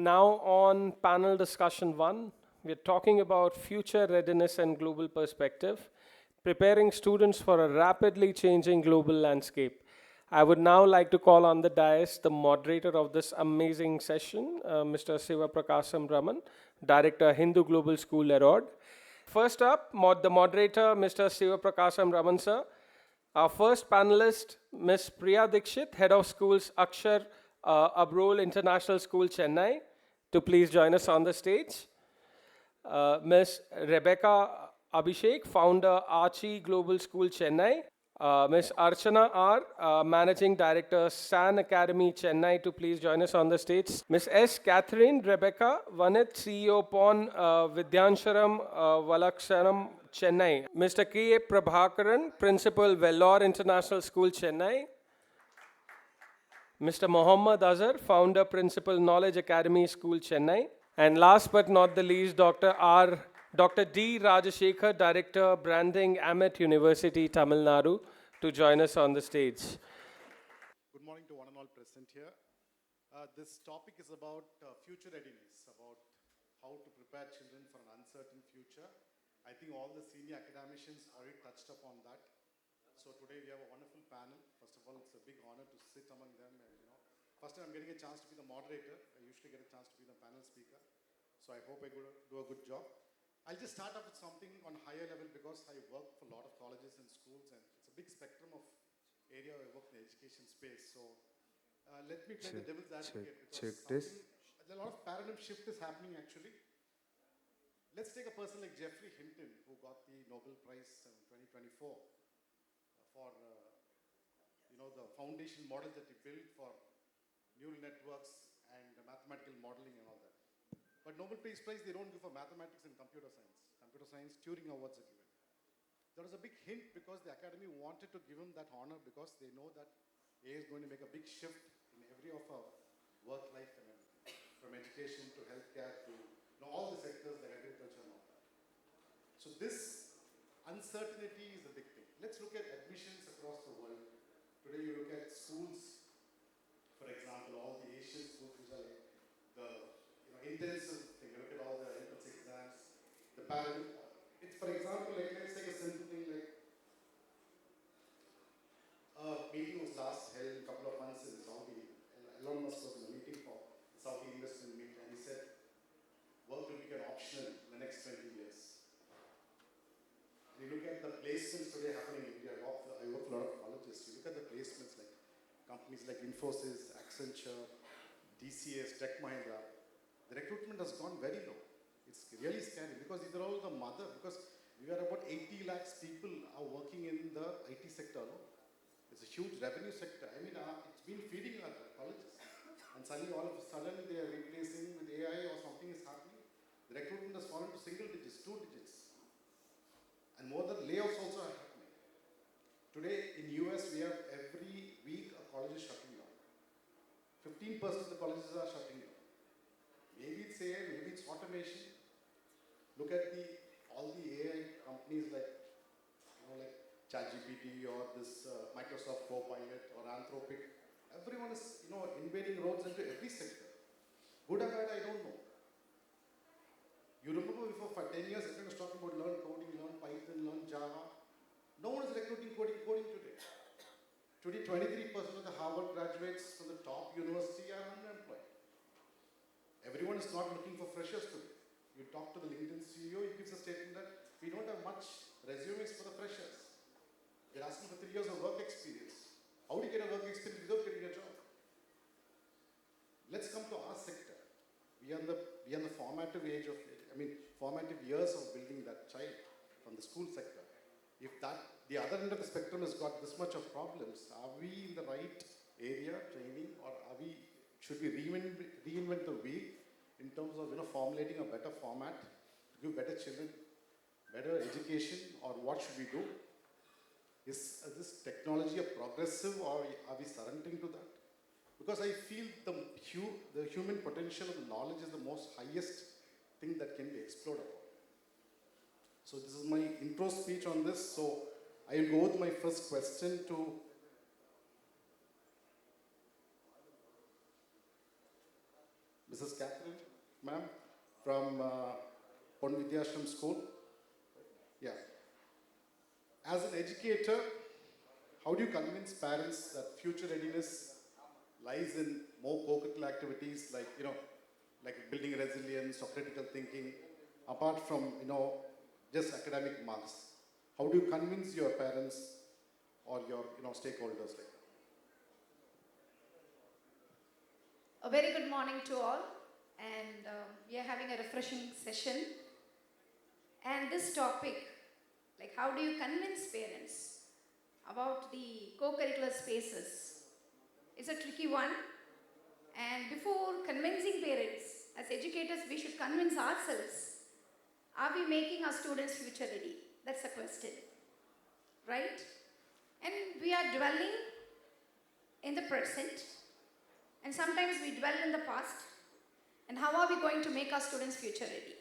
Now on panel discussion 1, we're talking about future readiness and global perspective, preparing students for a rapidly changing global landscape. I would now like to call on the dais the moderator of this amazing session, Mr. Sivaprakasam Raman, Director, Hindu Global School, Erode. First up, the moderator, Mr. Sivaprakasam Raman, sir. Our first panelist, Ms. Priya Dixit, Head of Schools, Akshar, Arbol International School, Chennai, to please join us on the stage. Ms. Rebekah Abishek, Founder, Aachi Global School, Chennai. Ms. Archana R, Managing Director, SAN Academy, Chennai, to please join us on the stage. Ms. S. Catherin, Rebecca, Vanith, CEO, PON, Vidyansharam, Valaksaram, Chennai. Mr. K. Prabhakaran, Principal, Vellore International School, Chennai. Mr. Mohammad Azhar, Founder, Principal, Knowledge Academy School, Chennai. And last but not the least, Dr. D. Rajashekhar, Director, Branding, Amit University, Tamil Nadu, to join us on the stage. Good morning to one and all present here. This topic is about future readiness, about how to prepare children for an uncertain future. I think all the senior academicians already touched upon that. So today we have a wonderful panel. First of all, it's a big honor to sit among them. And first time I'm getting a chance to be the moderator. I usually get a chance to be the panel speaker. So I hope I do a good job. I'll just start off with something on a higher level because I work for a lot of colleges and schools, and it's a big spectrum of area I work in the education space. So let me play the devil's advocate. Check this. A lot of paradigm shift is happening actually. Let's take a person like Geoffrey Hinton, who got the Nobel Prize in 2024 for the foundation models that he built for neural networks and mathematical modeling and all that. But Nobel Peace Prize, they don't give for mathematics and computer science. Computer science, Turing Awards are given. There was a big hint because the academy wanted to give him that honor because they know that AI is going to make a big shift in every of our work life and everything, from education to healthcare to all the sectors like agriculture and all that. So this uncertainty is the big thing. Let's look at admissions across the world. Today you look at schools, for example, all the Asian schools which are like the intensive thing. You look at all the entrance exams, the parent. It's, for example, like let's take a simple thing like a meeting was last held a couple of months in Saudi. Elon Musk was in a meeting for Saudi investment meet, and he said work will become optional in the next 20 years. And you look at the placements today happening in India. I work for a lot of colleges. You look at the placements like companies like Infosys, Accenture, DCS, Tech Mahindra. The recruitment has gone very low. It's really scary because these are all the mother, because we are about 80 lakhs people are working in the IT sector alone. It's a huge revenue sector. I mean, it's been feeding our colleges. And suddenly, all of a sudden, they are replacing with AI or something is happening. The recruitment has fallen to single digits, 2 digits. And more than layoffs also are happening. Today, in US, we have every week a college is shutting down. 15% of the colleges are shutting down. Maybe it's AI, maybe it's automation. Look at all the AI companies like ChatGPT or this Microsoft Copilot or Anthropic. Everyone is invading roads into every sector. Good or bad, I don't know. You remember before for 10 years, everyone was talking about learn coding, learn Python, learn Java. No one is recruiting coding today. Today, 23% of the Harvard graduates from the top university are unemployed. Everyone is not looking for freshers today. You talk to the LinkedIn CEO, he gives a statement that we don't have much resumes for the freshers. They're asking for 3 years of work experience. How do you get a work experience without getting a job? Let's come to our sector. We are in the formative age of, formative years of building that child from the school sector. If the other end of the spectrum has got this much of problems, are we in the right area training, or should we reinvent the wheel in terms of formulating a better format to give better children better education, or what should we do? Is this technology a progressive, or are we surrendering to that? Because I feel the human potential of the knowledge is the most highest thing that can be explored upon. So this is my intro speech on this. So I will go with my first question to Mrs. Catherin. Ma'am, from Pon Vidyashram School. Yeah. As an educator, how do you convince parents that future readiness lies in more co-curricular activities like, like building resilience or critical thinking, apart from, just academic marks? How do you convince your parents or your, stakeholders like that? A very good morning to all, and we are having a refreshing session. And this topic, like how do you convince parents about the co-curricular spaces, is a tricky one. And before convincing parents, as educators, we should convince ourselves. Are we making our students future ready? That's the question, right? And we are dwelling in the present, and sometimes we dwell in the past. And how are we going to make our students future ready?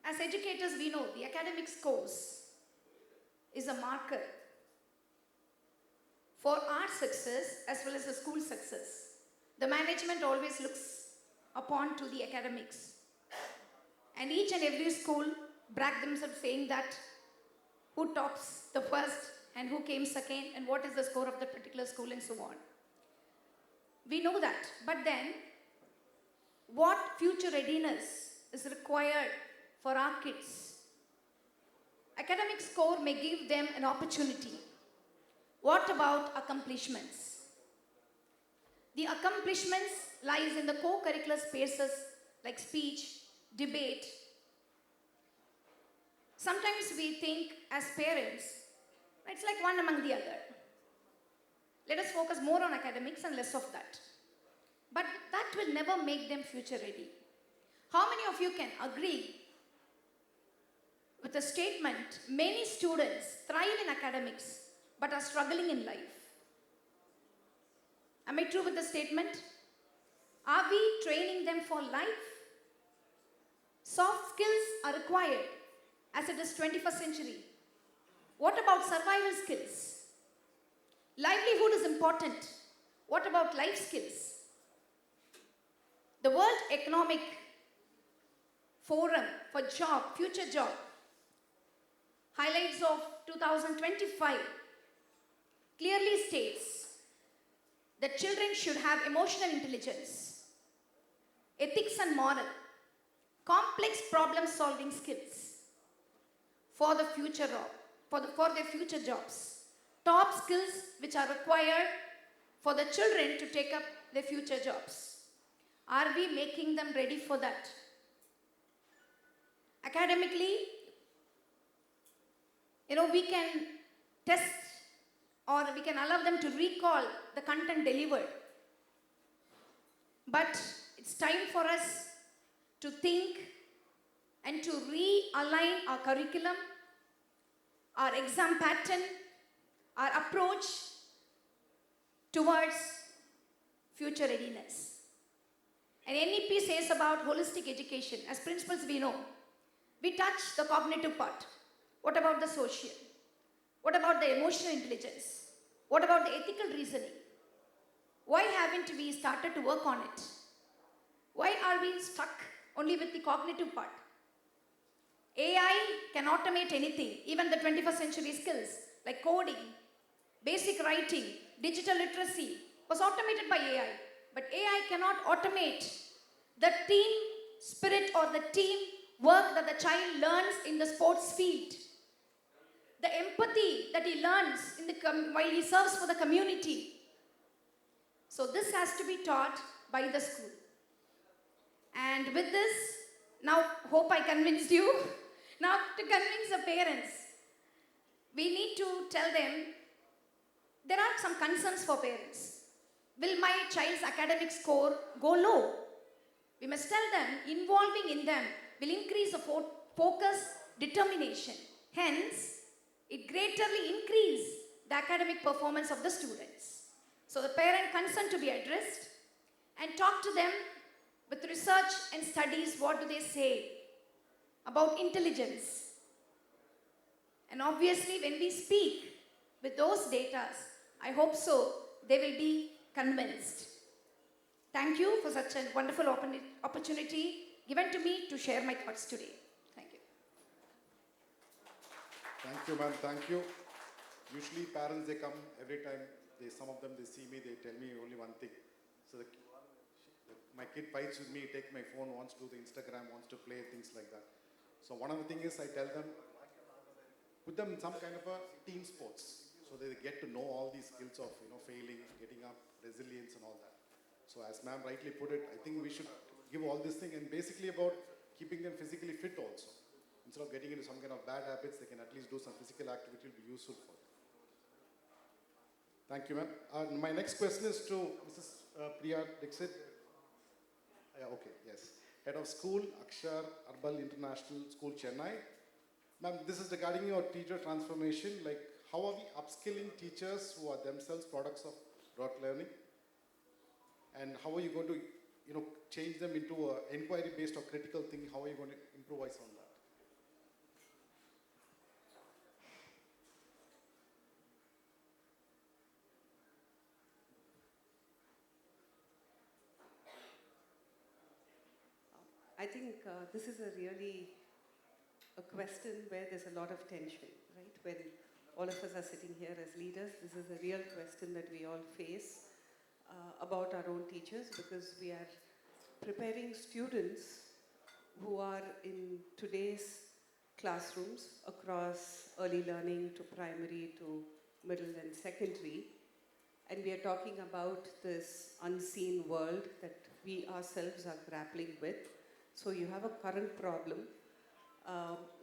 As educators, we know the academic scores is a marker for our success as well as the school success. The management always looks upon to the academics. And each and every school brag themselves saying that who tops the first and who came second and what is the score of the particular school and so on. We know that, but then what future readiness is required for our kids? Academic score may give them an opportunity. What about accomplishments? The accomplishments lies in the co-curricular spaces like speech, debate. Sometimes we think as parents, it's like one among the other. Let us focus more on academics and less of that. But that will never make them future ready. How many of you can agree with the statement, many students thrive in academics but are struggling in life? Am I true with the statement? Are we training them for life? Soft skills are required as it is 21st century. What about survival skills? Livelihood is important. What about life skills? The World Economic Forum for Job, Future Job, highlights of 2025 clearly states that children should have emotional intelligence, ethics and moral, complex problem-solving skills for the future for their future jobs. Top skills which are required for the children to take up their future jobs. Are we making them ready for that? Academically, we can test or we can allow them to recall the content delivered. But it's time for us to think and to realign our curriculum, our exam pattern, our approach towards future readiness. And NEP says about holistic education. As principals, we know, we touch the cognitive part. What about the social? What about the emotional intelligence? What about the ethical reasoning? Why haven't we started to work on it? Why are we stuck only with the cognitive part? AI can automate anything, even the 21st century skills like coding, basic writing, digital literacy was automated by AI. But AI cannot automate the team spirit or the team work that the child learns in the sports field. The empathy that he learns while he serves for the community. So this has to be taught by the school. And with this, now hope I convinced you. Now to convince the parents, we need to tell them there are some concerns for parents. Will my child's academic score go low? We must tell them involving in them will increase the focus, determination. Hence, it greatly increase the academic performance of the students. So the parent concern to be addressed and talk to them with research and studies. What do they say about intelligence? And obviously when we speak with those data, I hope so, they will be convinced. Thank you for such a wonderful opportunity given to me to share my thoughts today. Thank you. Thank you, ma'am. Thank you. Usually parents, they come every time, some of them, they see me, they tell me only one thing. So my kid fights with me, take my phone, wants to do the Instagram, wants to play, things like that. So one of the things is I tell them, put them in some kind of a team sports. So they get to know all these skills of, failing, getting up, resilience and all that. So as ma'am rightly put it, I think we should give all this thing and basically about keeping them physically fit also. Instead of getting into some kind of bad habits, they can at least do some physical activity will be useful for them. Thank you, ma'am. My next question is to Mrs. Priya Dixit. Okay, yes. Head of School, Akshar, Arbol International School, Chennai. Ma'am, this is regarding your teacher transformation. Like, how are we upskilling teachers who are themselves products of rote learning? And how are you going to, change them into an inquiry-based or critical thinking? How are you going to improvise on that? I think this is a question where there's a lot of tension, right? When all of us are sitting here as leaders, this is a real question that we all face about our own teachers, because we are preparing students who are in today's classrooms across early learning to primary to middle and secondary. And we are talking about this unseen world that we ourselves are grappling with. So you have a current problem,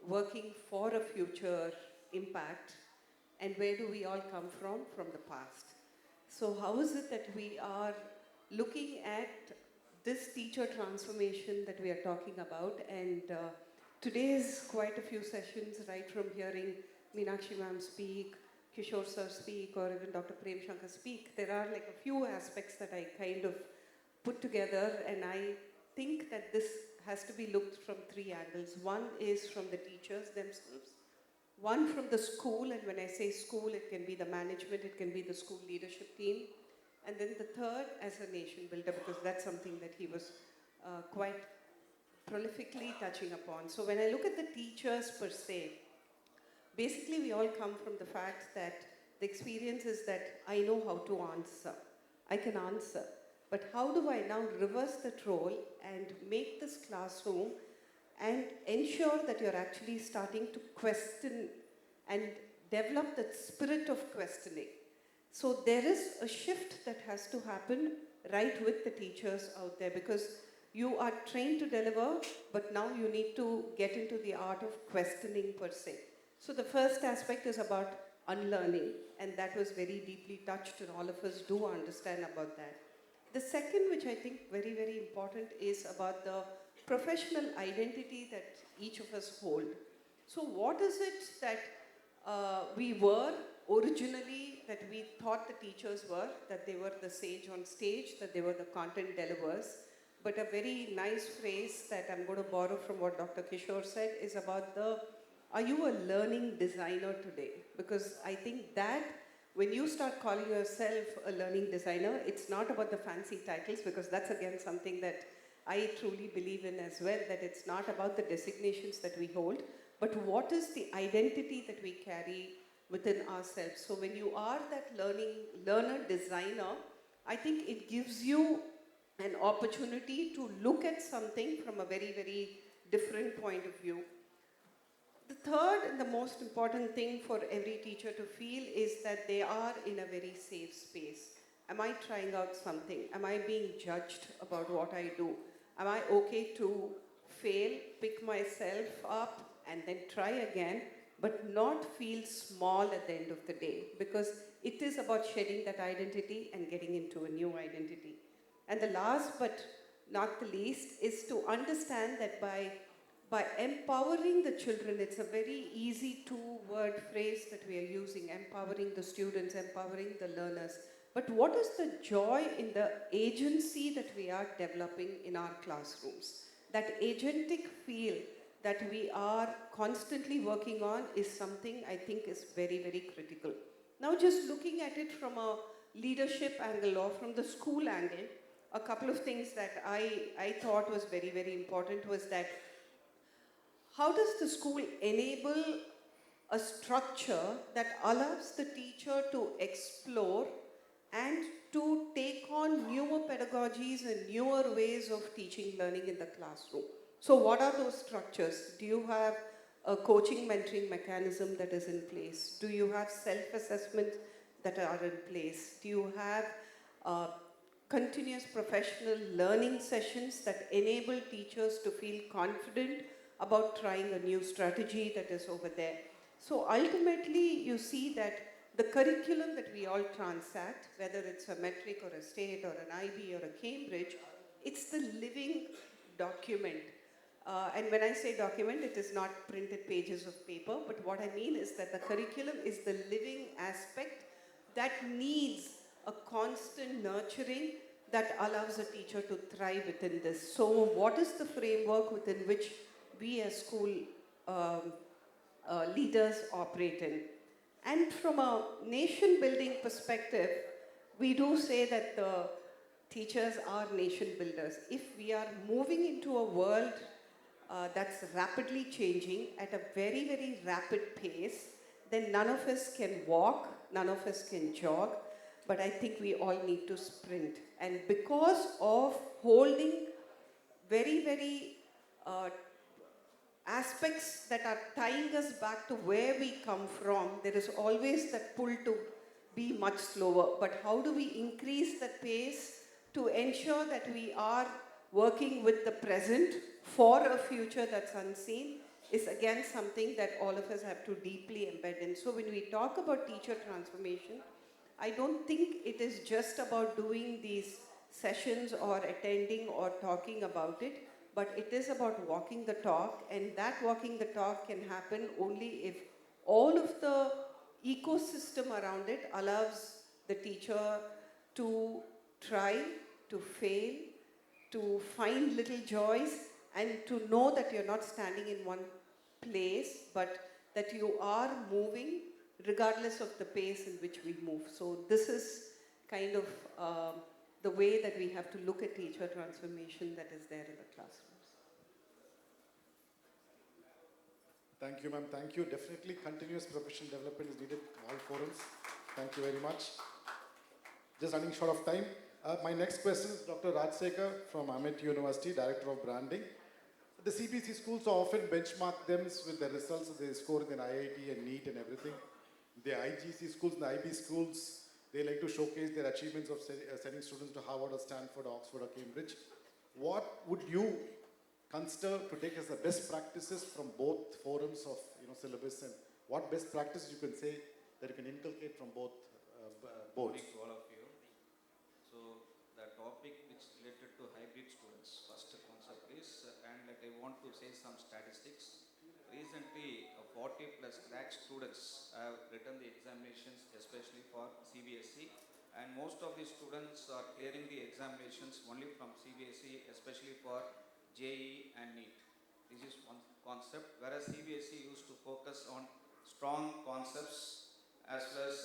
working for a future impact, and where do we all come from? From the past. So how is it that we are looking at this teacher transformation that we are talking about? And today is quite a few sessions, right from hearing Meenakshi ma'am speak, Kishore sir speak, or even Dr. Prem Shankar speak. There are like a few aspects that I kind of put together, and I think that this has to be looked from three angles. One is from the teachers themselves, one from the school, and when I say school, it can be the management, it can be the school leadership team, and then the third as a nation builder, because that's something that he was quite prolifically touching upon. So when I look at the teachers per se, basically we all come from the fact that the experience is that I know how to answer, I can answer. But how do I now reverse that role and make this classroom and ensure that you're actually starting to question and develop that spirit of questioning? So there is a shift that has to happen right with the teachers out there, because you are trained to deliver, but now you need to get into the art of questioning per se. So the first aspect is about unlearning, and that was very deeply touched, and all of us do understand about that. The second, which I think very, very important, is about the professional identity that each of us hold. So what is it that we were originally, that we thought the teachers were, that they were the sage on stage, that they were the content delivers? But a very nice phrase that I'm going to borrow from what Dr. Kishore said is about are you a learning designer today? Because I think that when you start calling yourself a learning designer, it's not about the fancy titles, because that's again something that I truly believe in as well, that it's not about the designations that we hold, but what is the identity that we carry within ourselves. So when you are that learner designer, I think it gives you an opportunity to look at something from a very, very different point of view. The third and the most important thing for every teacher to feel is that they are in a very safe space. Am I trying out something? Am I being judged about what I do? Am I okay to fail, pick myself up, and then try again, but not feel small at the end of the day? Because it is about shedding that identity and getting into a new identity. And the last but not the least is to understand that by empowering the children, it's a very easy two-word phrase that we are using, empowering the students, empowering the learners. But what is the joy in the agency that we are developing in our classrooms? That agentic feel that we are constantly working on is something I think is very, very critical. Now just looking at it from a leadership angle or from the school angle, a couple of things that I thought was very, very important was that how does the school enable a structure that allows the teacher to explore and to take on newer pedagogies and newer ways of teaching, learning in the classroom? So what are those structures? Do you have a coaching mentoring mechanism that is in place? Do you have self-assessment that are in place? Do you have continuous professional learning sessions that enable teachers to feel confident about trying a new strategy that is over there? So ultimately, you see that the curriculum that we all transact, whether it's a metric or a state or an IB or a Cambridge, it's the living document. And when I say document, it is not printed pages of paper, but what I mean is that the curriculum is the living aspect that needs a constant nurturing that allows a teacher to thrive within this. So what is the framework within which we as school leaders operate in? And from a nation building perspective, we do say that the teachers are nation builders. If we are moving into a world that's rapidly changing at a very, very rapid pace, then none of us can walk, none of us can jog, but I think we all need to sprint. And because of holding very, very aspects that are tying us back to where we come from, there is always that pull to be much slower. But how do we increase the pace to ensure that we are working with the present for a future that's unseen is again something that all of us have to deeply embed in. So when we talk about teacher transformation, I don't think it is just about doing these sessions or attending or talking about it, but it is about walking the talk, and that walking the talk can happen only if all of the ecosystem around it allows the teacher to try, to fail, to find little joys, and to know that you're not standing in one place, but that you are moving regardless of the pace in which we move. So this is kind of the way that we have to look at teacher transformation that is there in the classrooms. Thank you, ma'am. Thank you. Definitely continuous professional development is needed in all forums. Thank you very much. Just running short of time. My next question is Dr. 𝐼𝐧𝐶 from Amit University, Director of Branding. The CBSE schools often benchmark them with the results they score in IIT and NEET and everything. The IGC schools and the IB schools, they like to showcase their achievements of sending students to Harvard or Stanford, Oxford or Cambridge. What would you consider to take as the best practices from both forums of syllabus, and what best practices you can say that you can inculcate from both boards? To all of you. So the topic which related to hybrid students, first concept is, and I want to say some statistics. Recently, 40 plus lakh students have written the examinations, especially for CBSE, and most of the students are clearing the examinations only from CBSE, especially for JEE and NEET. This is one concept, whereas CBSE used to focus on strong concepts as well as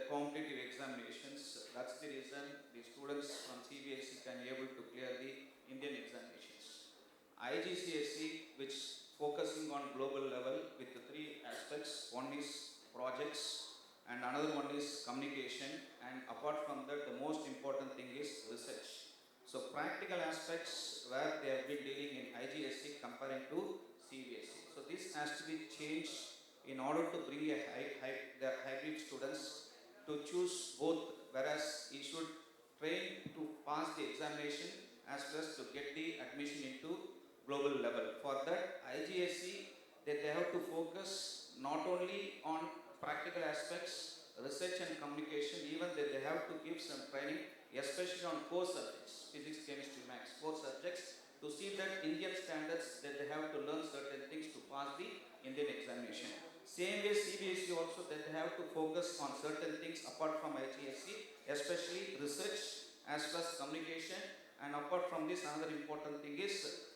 competitive examinations. That's the reason the students from CBSE can be able to clear the Indian examinations. IGCSE, which focusing on global level with the three aspects. One is projects and another one is communication, and apart from that, the most important thing is research. So practical aspects where they have been dealing in IGSE comparing to CBSE. So this has to be changed in order to bring the hybrid students to choose both, whereas he should train to pass the examination as well as to get the admission into global level. For that, IGSE, they have to focus not only on practical aspects, research and communication, even they have to give some training, especially on core subjects, physics, chemistry, maths, core subjects, to see that Indian standards, that they have to learn certain things to pass the Indian examination. Same way CBSE also, that they have to focus on certain things apart from IGSE, especially research as well as communication, and apart from this, another important thing is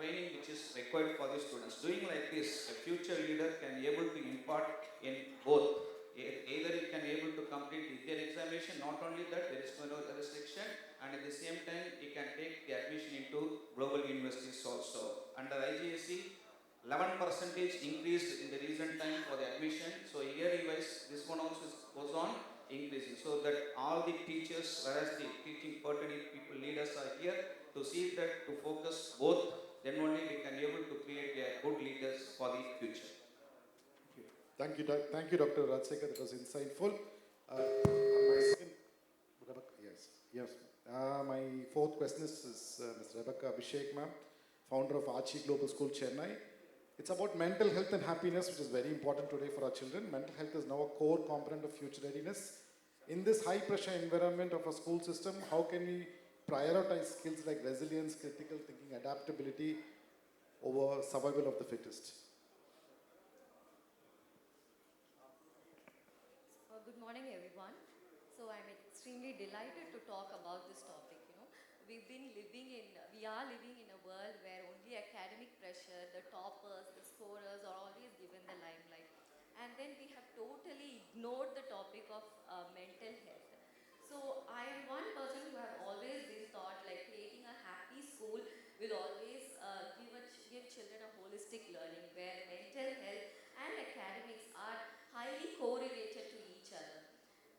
training which is required for the students. Doing like this, a future leader can be able to impart in both. Either he can be able to complete their examination. Not only that, there is no restriction, and at the same time, he can take the admission into global universities also. Under IGSE, 11% increased in the recent time for the admission. So year-wise, this one also goes on increasing. So that all the teachers, whereas the teaching pertinent people, leaders are here to see that to focus both. Then only we can be able to create good leaders for the future. Thank you, Dr. Rajsekhar. That was insightful. My second, yes. My fourth question is Ms. Rebecca Abishek, ma'am, founder of Aachi Global School, Chennai. It's about mental health and happiness, which is very important today for our children. Mental health is now a core component of future readiness. In this high-pressure environment of a school system, how can we prioritize skills like resilience, critical thinking, adaptability over survival of the fittest? Good morning, everyone. So I'm extremely delighted to talk about this topic. We are living in a world where only academic pressure, the toppers, the scorers are always given the limelight. And then we have totally ignored the topic of mental health. So I am one person who have always been taught like creating a happy school will always give children a holistic learning where mental health and academics are highly correlated to each other.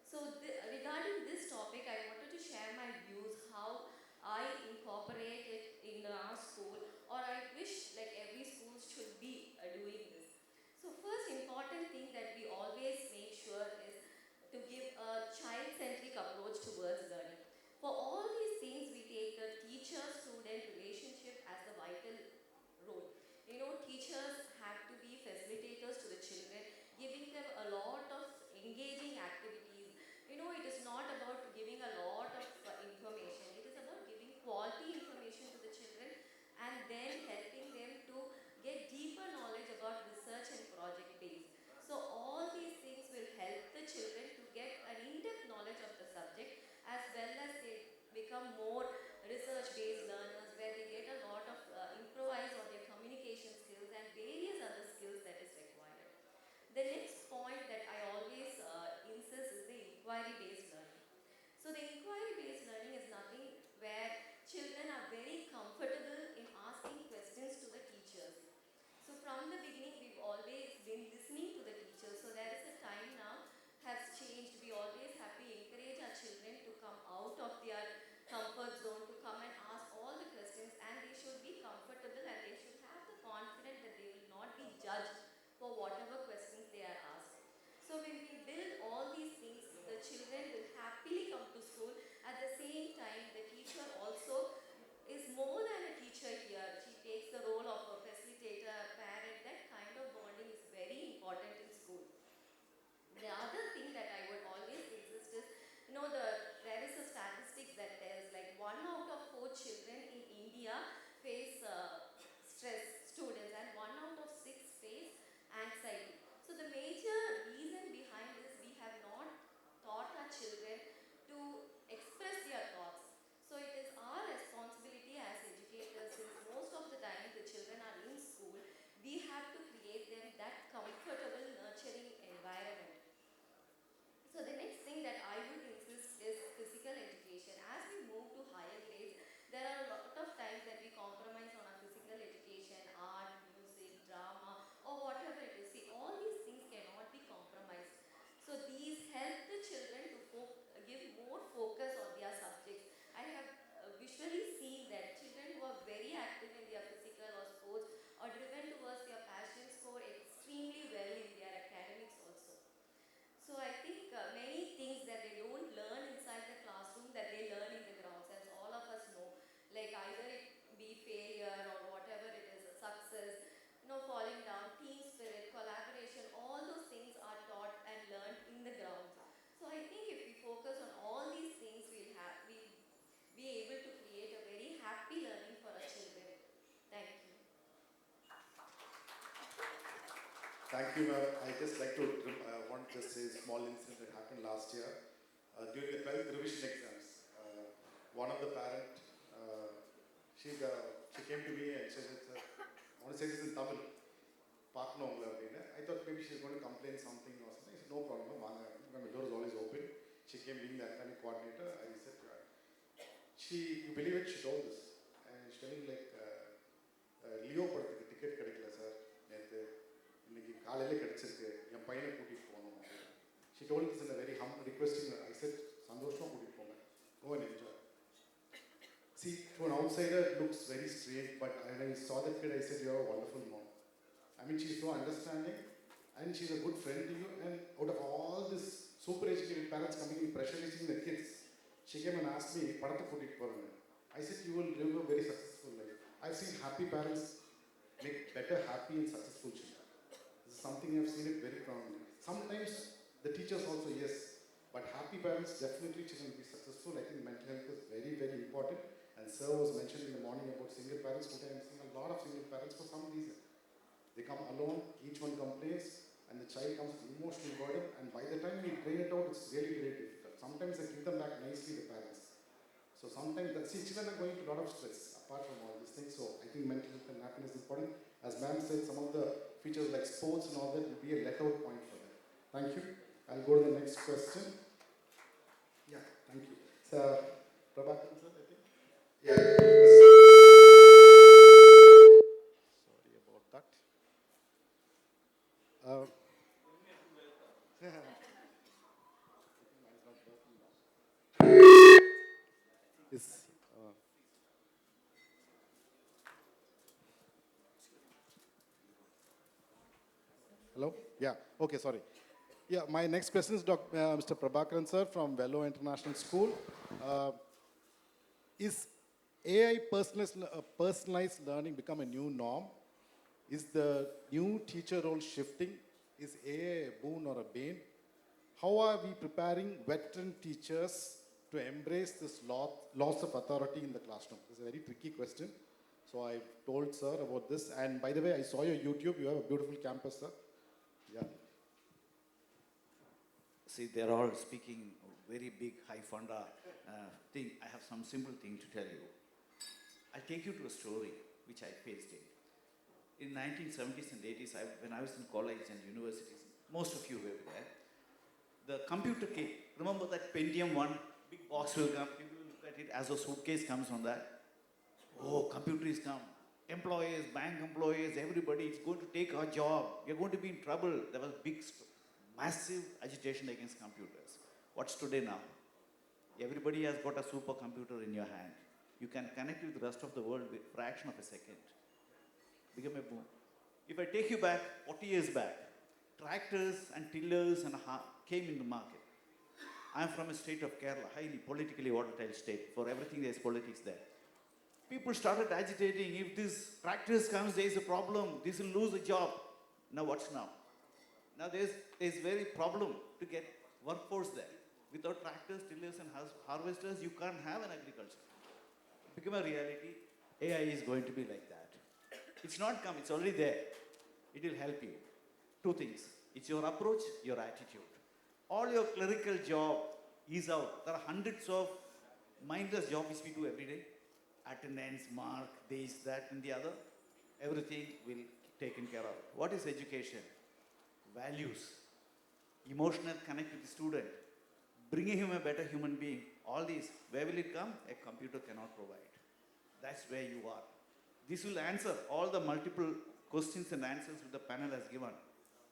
So regarding this topic, I wanted to share my views, how I incorporate it in our school, or I wish like every school should be doing this. So first important thing that we always make sure is to give a child-centric approach towards learning. For all these things, we take the teacher-student relationship as the vital role. Teachers have to be facilitators to the children, giving them a lot of engaging activities. It is not about giving a lot of information. It is about giving quality information to the children and then helping them to get deeper knowledge about research and project based. So all these things will help the children to get an in-depth knowledge of the subject, as well as they become more research-based learners, where they get a lot of improvise on their communication skills and various other skills that is required. The next point that I always insist is the inquiry-based learning. So the inquiry-based learning is nothing where children are very comfortable in asking questions to the teachers. So from the beginning, we've always been listening to the teachers. So there is a time now has changed. We always have to encourage our children to come out of their comfort zone, to come and ask all the questions, and they should be comfortable and they should have the confidence that they will not be judged for whatever questions they are asked. So when we build all these things, the children will happily come to school. At the same time, the teacher also is more than a teacher here. She takes the role of a facilitator, a parent. That kind of bonding is very important in school. The other thing that I would always insist is, there is a statistics that there's like 1 out of 4 children in India face stress, students, and 1 out of 6 face anxiety. So the major reason behind this, we have not taught our children to express their thoughts. So it is our responsibility as educators, since most of the time the children are in school, we have to create them that comfortable, nurturing environment. So the next thing that I would insist is physical education. As we move to higher grades, there are a lot of times that we compromise on our physical education, art, music, drama, or whatever it is. See, all these things cannot be compromised. So these help the children to give more focus on their subjects. I have visually seen that children who are very active in their physical or sports or driven towards their passion score extremely well in their academics also. So I think many things that they don't learn inside the classroom that they learn in the grounds, as all of us know, like either it be failure or whatever it is, success, falling down, team spirit, collaboration, all those things are taught and learned in the grounds. So I think if we focus on all these things, we'll be able to create a very happy learning for our children. Thank you. Thank you, ma'am. I just like to want to just say a small incident that happened last year. During the 12th revision exams, one of the parents, she came to me and said, I want to say this in Tamil. I thought maybe she's going to complain something or something. I said, no problem, ma'am. The door is always open. She came being the academic coordinator. I said, you believe it, she told this. And she's telling like, Leo படத்துக்கு ticket கிடைக்கல sir நேற்று இன்னைக்கு காலையில் கிடைச்சிருக்கு என் பையனை கூட்டிகிட்டு போகணும். She told this in a very humble requesting. I said சந்தோஷமாக கூட்டிகிட்டு போங்க, go and enjoy. See, to an outsider it looks very strange, but when I saw that kid I said you are a wonderful mom. I mean, she's so understanding and she's a good friend to you, and out of all this super educated parents coming in pressurizing the kids, she came and asked me படத்தை கூட்டிகிட்டு போகிறேன்னு. I said you will live a very successful life. I've seen happy parents make better, happy and successful children. This is something I've seen it very prominently. Sometimes the teachers also, yes, but happy parents definitely children will be successful. I think mental health is very, very important. And sir was mentioned in the morning about single parents. Today I'm seeing a lot of single parents for some reason. They come alone, each one complains, and the child comes to emotional burden, and by the time we train it out, it's really, really difficult. Sometimes they give them back nicely, the parents. So sometimes, children are going through a lot of stress apart from all these things. So I think mental health and happiness is important. As ma'am said, some of the features like sports and all that will be a let-out point for them. Thank you. I'll go to the next question. Yeah, thank you. So, Rebecca, sir, I think. Yeah. Sorry about that. Is hello? Yeah. Okay. Sorry. Yeah. My next question is Mr. Prabhakaran sir from Velo International School. Is AI personalized learning become a new norm? Is the new teacher role shifting? Is AI a boon or a bane? How are we preparing veteran teachers to embrace this loss of authority in the classroom? It's a very tricky question. So I told sir about this. And by the way, I saw your YouTube. You have a beautiful campus, sir. Yeah. See, they're all speaking very big, high funda thing. I have some simple thing to tell you. I'll take you to a story which I faced in. In 1970s and 80s, when I was in college and universities, most of you were there, the computer came. Remember that Pentium 1, big box will come, people will look at it as a suitcase comes on that. Oh, computer is come. Employees, bank employees, everybody, it's going to take our job. You're going to be in trouble. There was massive agitation against computers. What's today now? Everybody has got a supercomputer in your hand. You can connect with the rest of the world with a fraction of a second. Become a boom. If I take you back 40 years back, tractors and tillers came in the market. I'm from a state of Kerala, highly politically volatile state. For everything there's politics there. People started agitating. If this tractors comes, there's a problem. This will lose a job. Now what's now? Now there's very problem to get workforce there. Without tractors, tillers and harvesters, you can't have an agriculture. Become a reality. AI is going to be like that. It's not come, it's already there. It will help you. Two things. It's your approach, your attitude. All your clerical job is out. There are hundreds of mindless jobs which we do every day. Attendance, mark, this, that, and the other. Everything will be taken care of. What is education? Values. Emotional connect with the student. Bringing him a better human being. All these. Where will it come? A computer cannot provide. That's where you are. This will answer all the multiple questions and answers that the panel has given.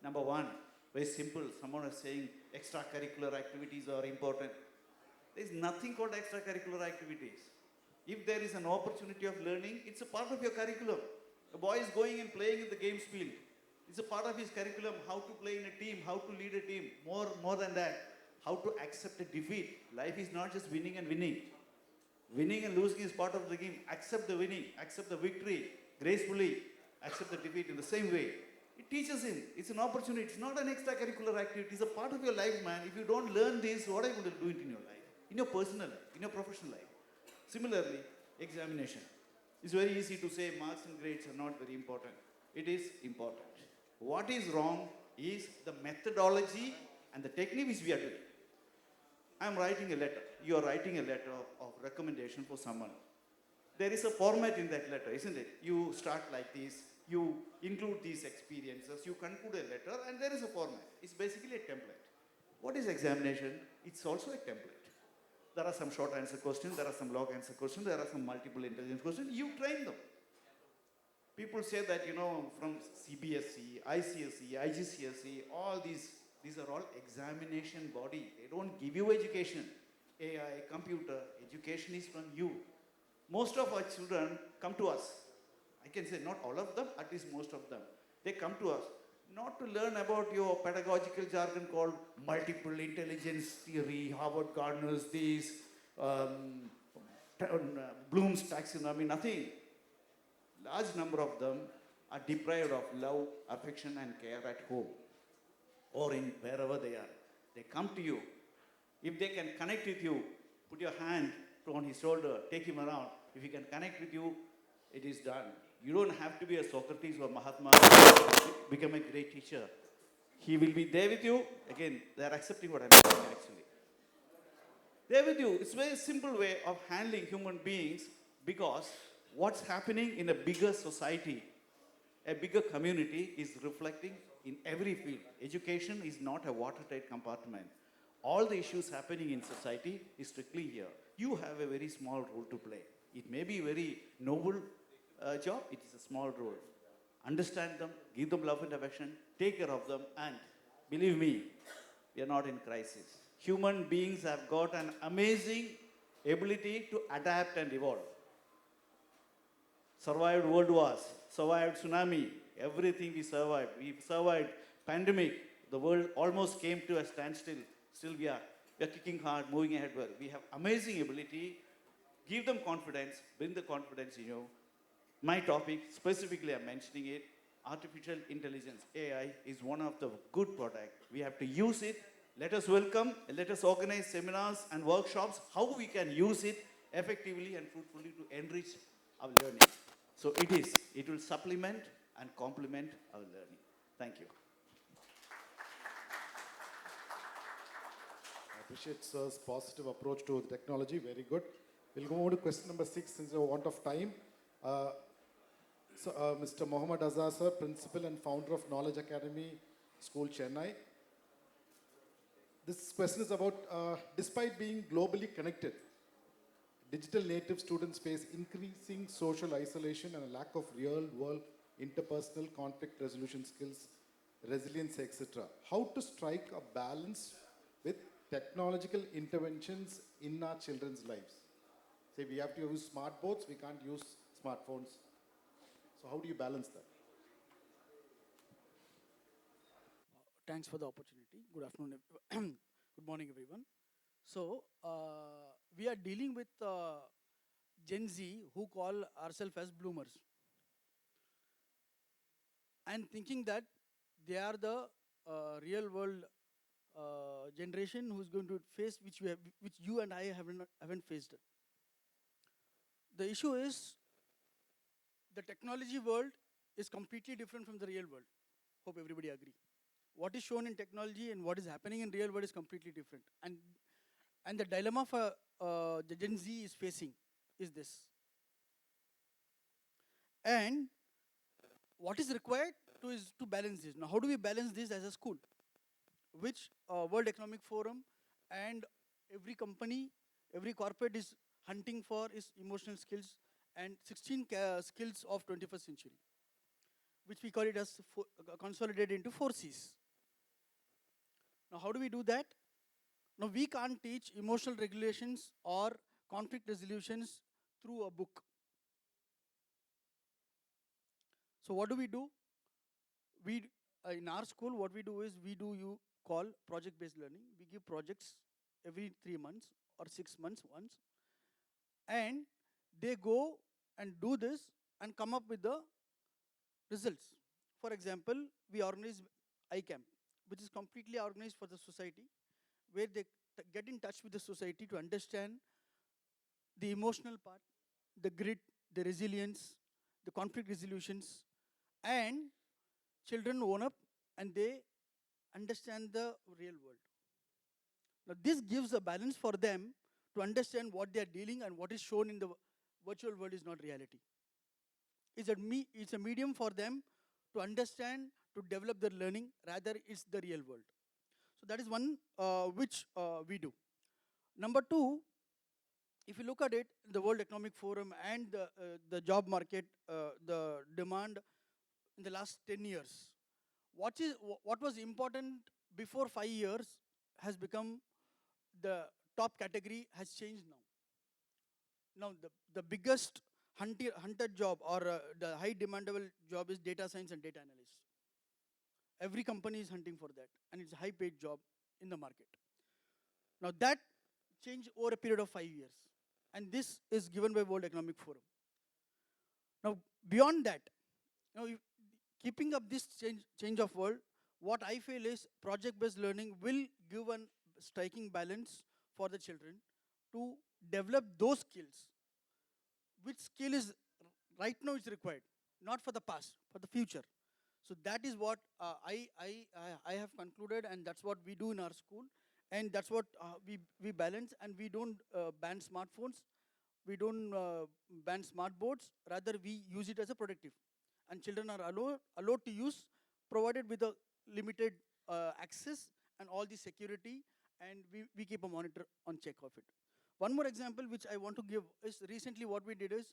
Number one, very simple. Someone is saying extracurricular activities are important. There is nothing called extracurricular activities. If there is an opportunity of learning, it's a part of your curriculum. A boy is going and playing in the games field. It's a part of his curriculum, how to play in a team, how to lead a team. More than that, how to accept a defeat. Life is not just winning and winning. Winning and losing is part of the game. Accept the winning, accept the victory, gracefully, accept the defeat in the same way. It teaches him. It's an opportunity. It's not an extracurricular activity. It's a part of your life, man. If you don't learn this, what are you going to do it in your life? In your personal life, in your professional life. Similarly, examination. It's very easy to say marks and grades are not very important. It is important. What is wrong is the methodology and the technique which we are doing. I am writing a letter. You are writing a letter of recommendation for someone. There is a format in that letter, isn't it? You start like this, you include these experiences, you conclude a letter, and there is a format. It's basically a template. What is examination? It's also a template. There are some short answer questions, there are some long answer questions, there are some multiple intelligence questions. You train them. People say that, from CBSE, ICSE, IGCSE, all these are all examination body. They don't give you education. AI, computer, education is from you. Most of our children come to us. I can say not all of them, at least most of them. They come to us not to learn about your pedagogical jargon called multiple intelligence theory, Harvard Gardner's this, Bloom's taxonomy, nothing. Large number of them are deprived of love, affection and care at home or in wherever they are. They come to you. If they can connect with you, put your hand on his shoulder, take him around. If he can connect with you, it is done. You don't have to be a Socrates or Mahatma to become a great teacher. He will be there with you. Again, they are accepting what I'm saying actually. There with you. It's a very simple way of handling human beings because what's happening in a bigger society, a bigger community is reflecting in every field. Education is not a watertight compartment. All the issues happening in society is strictly here. You have a very small role to play. It may be a very noble job, it is a small role. Understand them, give them love and affection, take care of them, and believe me, we are not in crisis. Human beings have got an amazing ability to adapt and evolve. Survived world wars, survived tsunami, everything we survived. We survived pandemic, the world almost came to a standstill. Still we are kicking hard, moving ahead well. We have amazing ability. Give them confidence, bring the confidence in you. My topic, specifically I'm mentioning it, artificial intelligence, AI, is one of the good products. We have to use it. Let us welcome, let us organize seminars and workshops, how we can use it effectively and fruitfully to enrich our learning. So it will supplement and complement our learning. Thank you. I appreciate sir's positive approach to the technology, very good. We'll go on to question number 6 since of want of time. Mr. Mohammad Azhar sir, Principal and Founder of Knowledge Academy School, Chennai. This question is about, despite being globally connected, digital native students face increasing social isolation and a lack of real-world interpersonal conflict resolution skills, resilience, etc. How to strike a balance with technological interventions in our children's lives? Say we have to use smart boards, we can't use smartphones. So how do you balance that? Thanks for the opportunity. Good afternoon, good morning, everyone. So, we are dealing with Gen Z who call ourselves as bloomers. And thinking that they are the real world generation who's going to face which you and I haven't faced it. The issue is the technology world is completely different from the real world. Hope everybody agree. What is shown in technology and what is happening in real world is completely different. And the dilemma for the Gen Z is facing is this. And what is required is to balance this. Now, how do we balance this as a school? Which World Economic Forum and every company, every corporate is hunting for is emotional skills and 16 skills of 21st century, which we call it as consolidated into 4 C's. Now, how do we do that? Now, we can't teach emotional regulations or conflict resolutions through a book. So what do? We in our school, what we do is you call project-based learning. We give projects every 3 months or 6 months once, and they go and do this and come up with the results. For example, we organize iCamp, which is completely organized for the society, where they get in touch with the society to understand the emotional part, the grit, the resilience, the conflict resolutions, and children own up and they understand the real world. Now this gives a balance for them to understand what they are dealing and what is shown in the virtual world is not reality. It's a medium for them to understand, to develop their learning, rather it's the real world. So that is one which we do. Number two, if you look at it, the World Economic Forum and the job market, the demand in the last 10 years, what was important before 5 years has become the top category has changed now. Now, the biggest hunted job or the high demandable job is data science and data analyst. Every company is hunting for that, and it's a high paid job in the market. Now, that changed over a period of 5 years, and this is given by World Economic Forum. Now, beyond that, keeping up this change of world, what I feel is project-based learning will give a striking balance for the children to develop those skills. Which skill is right now is required, not for the past, for the future. So that is what I have concluded, and that's what we do in our school, and that's what we balance, and we don't ban smartphones, we don't ban smart boards, rather we use it as a productive. And children are allowed to use, provided with a limited access and all the security, and we keep a monitor on check of it. One more example which I want to give is recently what we did is,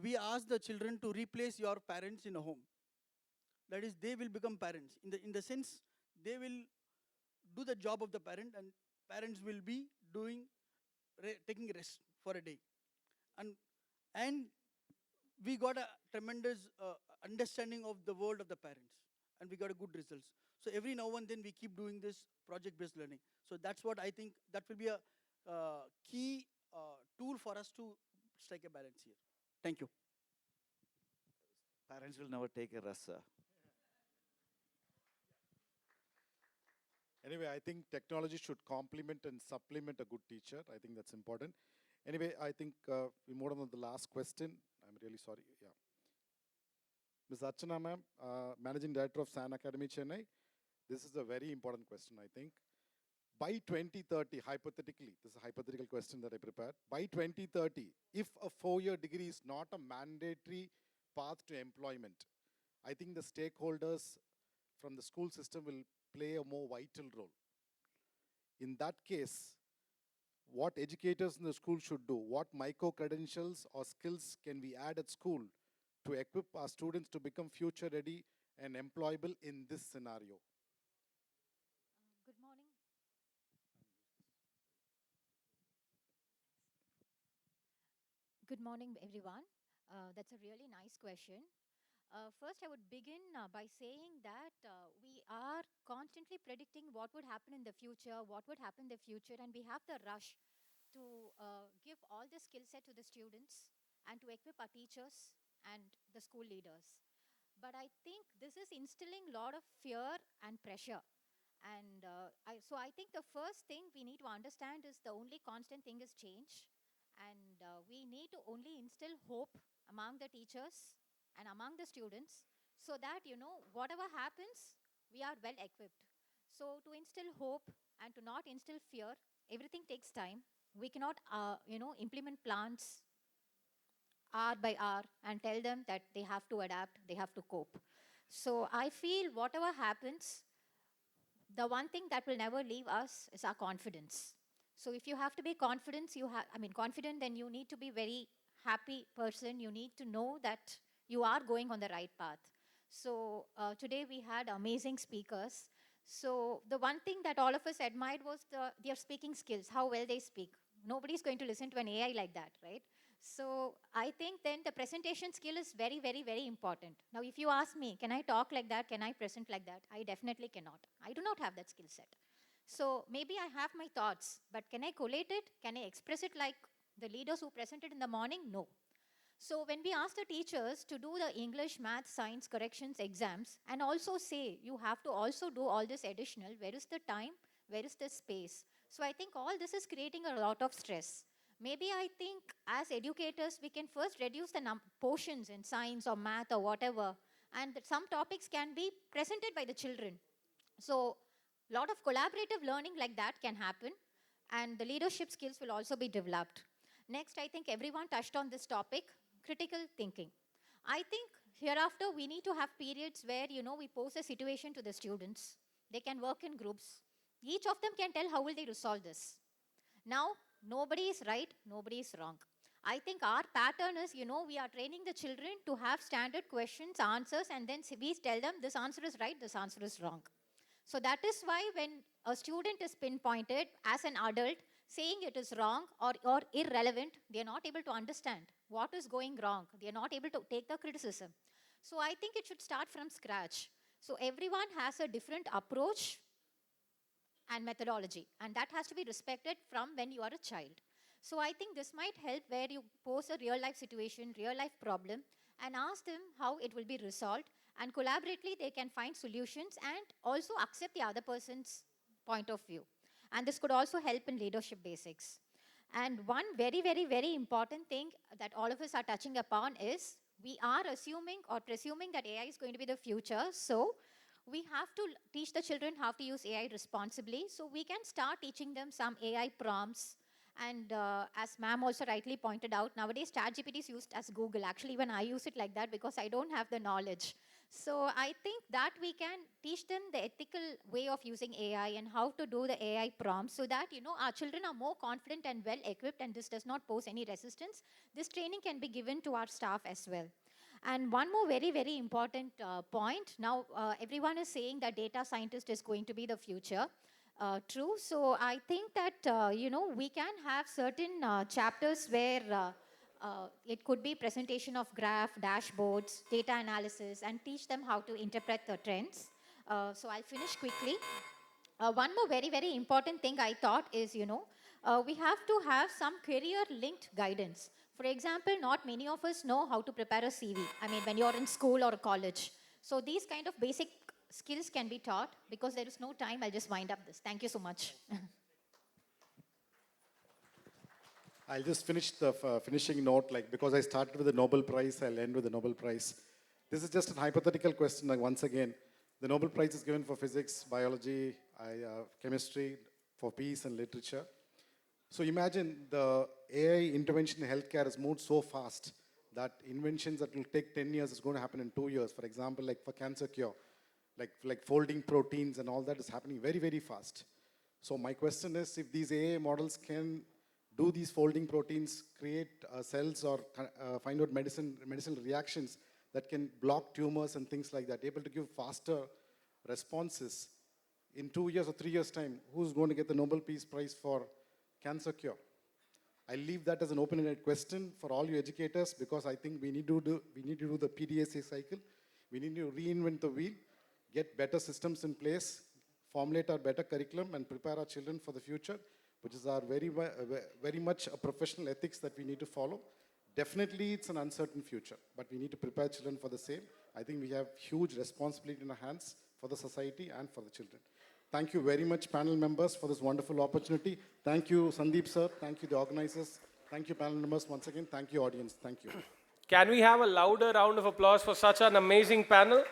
we asked the children to replace your parents in a home. That is, they will become parents. In the sense, they will do the job of the parent, and parents will be taking rest for a day. And we got a tremendous understanding of the world of the parents, and we got a good results. So every now and then we keep doing this project-based learning. So that's what I think that will be a key tool for us to strike a balance here. Thank you. Parents will never take a rest, sir. Anyway, I think technology should complement and supplement a good teacher. I think that's important. Anyway, I think we move on to the last question. I'm really sorry. Yeah. Ms. Archana ma'am, Managing Director of SAN Academy, Chennai. This is a very important question, I think. By 2030, hypothetically, this is a hypothetical question that I prepared. By 2030, if a 4-year degree is not a mandatory path to employment, I think the stakeholders from the school system will play a more vital role. In that case, what educators in the school should do, what micro-credentials or skills can we add at school to equip our students to become future ready and employable in this scenario? Good morning. Good morning, everyone. That's a really nice question. First, I would begin by saying that we are constantly predicting what would happen in the future, and we have the rush to give all the skill set to the students and to equip our teachers and the school leaders. But I think this is instilling a lot of fear and pressure. And so I think the first thing we need to understand is the only constant thing is change. And we need to only instill hope among the teachers and among the students so that, whatever happens, we are well equipped. So to instill hope and to not instill fear, everything takes time. We cannot, implement plans hour by hour and tell them that they have to adapt, they have to cope. So I feel whatever happens, the one thing that will never leave us is our confidence. So if you have to be confident, then you need to be very happy person. You need to know that you are going on the right path. So today we had amazing speakers. So the one thing that all of us admired was their speaking skills, how well they speak. Nobody's going to listen to an AI like that, right? So I think then the presentation skill is very, very, very important. Now, if you ask me, can I talk like that? Can I present like that? I definitely cannot. I do not have that skill set. So maybe I have my thoughts, but can I collate it? Can I express it like the leaders who presented in the morning? No. So when we ask the teachers to do the English, math, science corrections exams and also say you have to also do all this additional, where is the time? Where is the space? So I think all this is creating a lot of stress. Maybe I think as educators, we can first reduce the portions in science or math or whatever, and that some topics can be presented by the children. So a lot of collaborative learning like that can happen, and the leadership skills will also be developed. Next, I think everyone touched on this topic, critical thinking. I think hereafter we need to have periods where, we pose a situation to the students. They can work in groups. Each of them can tell how will they resolve this. Now, nobody is right, nobody is wrong. I think our pattern is, we are training the children to have standard questions, answers, and then we tell them this answer is right, this answer is wrong. So that is why when a student is pinpointed as an adult, saying it is wrong or irrelevant, they are not able to understand what is going wrong. They are not able to take the criticism. So I think it should start from scratch. So everyone has a different approach and methodology, and that has to be respected from when you are a child. So I think this might help where you pose a real life situation, real life problem, and ask them how it will be resolved, and collaboratively they can find solutions and also accept the other person's point of view. And this could also help in leadership basics. And one very, very, very important thing that all of us are touching upon is we are assuming or presuming that AI is going to be the future. So we have to teach the children how to use AI responsibly. So we can start teaching them some AI prompts. And as ma'am also rightly pointed out, nowadays ChatGPT is used as Google. Actually, even I use it like that because I don't have the knowledge. So I think that we can teach them the ethical way of using AI and how to do the AI prompts so that, our children are more confident and well equipped and this does not pose any resistance. This training can be given to our staff as well. And one more very, very important point. Now, everyone is saying that data scientist is going to be the future. True. So I think that, we can have certain chapters where it could be presentation of graph, dashboards, data analysis, and teach them how to interpret the trends. So I'll finish quickly. One more very, very important thing I thought is, we have to have some career-linked guidance. For example, not many of us know how to prepare a CV. I mean, when you're in school or college. So these kind of basic skills can be taught. Because there is no time, I'll just wind up this. Thank you so much. I'll just finish the finishing note, because I started with the Nobel Prize, I'll end with the Nobel Prize. This is just a hypothetical question, once again. The Nobel Prize is given for physics, biology, chemistry, for peace and literature. So imagine the AI intervention in healthcare has moved so fast that inventions that will take 10 years is going to happen in 2 years. For example, for cancer cure, like folding proteins and all that is happening very, very fast. So my question is, if these AI models can do these folding proteins, create cells or find out medicinal reactions that can block tumors and things like that, able to give faster responses, in 2 years or 3 years' time, who's going to get the Nobel Peace Prize for cancer cure? I leave that as an open-ended question for all you educators, because I think we need to do the PDSA cycle. We need to reinvent the wheel, get better systems in place, formulate our better curriculum, and prepare our children for the future, which is our very much a professional ethics that we need to follow. Definitely, it's an uncertain future, but we need to prepare children for the same. I think we have huge responsibility in our hands for the society and for the children. Thank you very much, panel members, for this wonderful opportunity. Thank you, Sandeep sir. Thank you, the organizers. Thank you, panel members, once again. Thank you, audience. Thank you. Can we have a louder round of applause for such an amazing panel?